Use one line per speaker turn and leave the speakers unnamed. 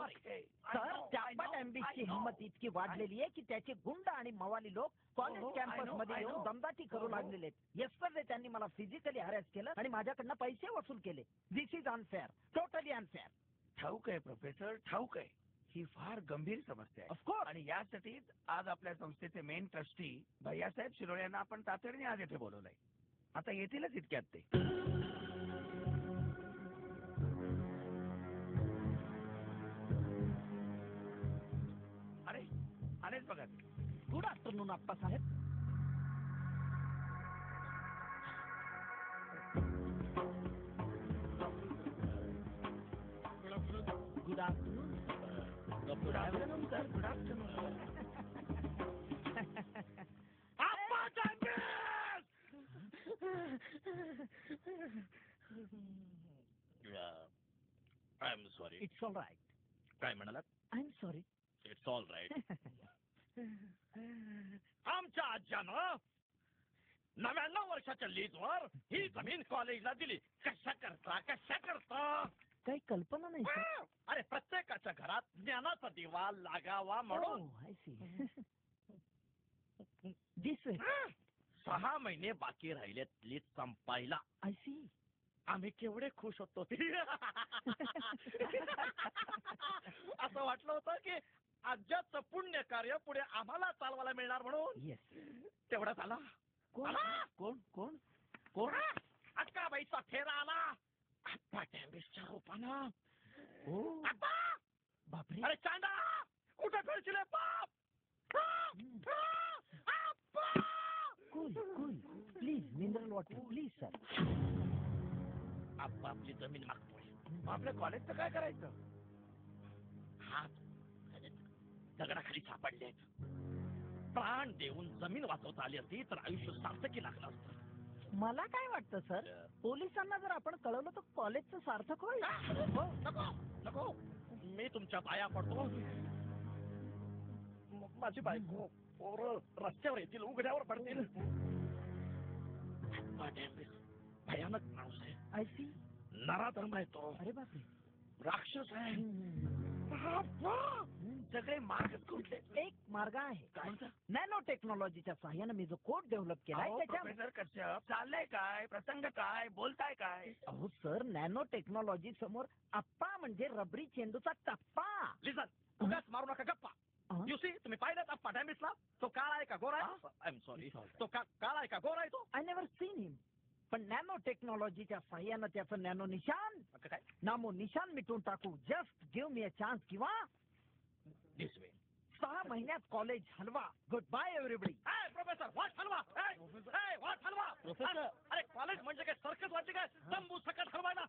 Sorry sir, त्या टॅम्बिसची हिंमत इतकी वाढलेली आहे की त्याचे गुंड आणि मवाली लोक कॉलेज कॅम्पस मध्ये येऊन दमदाटी करू लागलेले आहेत. येस्टरडे त्यांनी मला फिजिकली हॅरेस केलं आणि माझ्याकडनं पैसे वसूल केले. दिस इज अनफेअर, टोटली अनफेअर.
ठाऊक आहे प्रोफेसर, ठाऊक आहे. ही फार गंभीर समस्या आहे.
ऑफकोर्स.
आणि यासाठीच आज आपल्या संस्थेचे मेन ट्रस्टी भैयासाहेब शिरोळे यांना आपण तातडीने आज येथे बोलवलंय. आता येतीलच इतक्यात ते. अरे आलेच बघा.
Good afternoon Appa Saheb. Good afternoon.
Good afternoon sir. Good afternoon.
I am sorry.
It's all right.
काय म्हणालात?
I am sorry.
It's all right. आमच्या आज्यानं 99 वर्षाच्या लीजवर ही जमीन कॉलेजला दिली. कशा करता?
काही कल्पना नाही सर.
अरे प्रत्येकाच्या घरात ज्ञानाचा दिवा लागावा म्हणून.
I C. This way.
6 महिने बाकी राहिलेत लीज संपायला.
I see.
आम्ही केवढे खुश होतो. असं वाटलं होतं की आज्याचं पुण्य कार्य पुढे आम्हाला चालवायला मिळणार म्हणून.
येस.
तेवढा झाला.
कोण कोण कोण
कोण? अक्काबाईचा फेरा आला. आप्पा टॅम्बिसच्या रूपानं.
हो.
आप्पा!
बापरे.
अरे चांदा कुठे फिरशील बाप? आप्पा!
Cool cool. Please mineral water please sir.
आप्पा आपली जमीन मागतोय.
मग आपल्या कॉलेजचं काय करायचं?
हात दगडाखाली सापडलेत. प्राण देऊन जमीन वाचवता आली असती तर आयुष्य सार्थकी लागलं असतं.
मला काय वाटतं सर, पोलिसांना जर आपण कळवलं तर कॉलेजचं सार्थक होईल.
हो, नको नको. मी तुमच्या पाया पडतो. माझी बायको पोरं रस्त्यावर येतील, उघड्यावर पडतील. भयानक माणूस आहे.
I C.
नराधम आहे तो.
अरे बापरे.
राक्षस आहे.
सगळे मार्ग कुठले?
एक मार्ग आहे.
काय?
नॅनो टेक्नॉलॉजीच्या सहाय्याने मी जो कोड डेव्हलप केलाय त्याच्या.
प्रोफेसर कश्यप, चाललंय काय? प्रसंग काय? बोलताय काय?
अहो सर, नॅनो टेक्नॉलॉजी समोर आप्पा म्हणजे रबरी चेंडूचा टप्पा.
लिसन, उगाच मारू नका गप्पा. यू सी, तुम्ही पाहिलं आप्पा डॅम्बिसला? तो काळा आहे का गोरा आहे? I am sorry. तो काळा आहे का गोरा आहे? तो
आय नेव्हर सीन हिम. पण नॅनो टेक्नॉलॉजीच्या सहाय्यानं त्याचं नॅनो निशान,
काय?
नामो निशान मिटून टाकू. Just give me a chance. किंवा
दिस वे.
6 महिन्यात कॉलेज हलवा. Good bye everybody.
Professor what हलवा? व्हॉट हलवा? अरे कॉलेज म्हणजे काय सर्कस वाटते काय? तंबू सकट हलवायला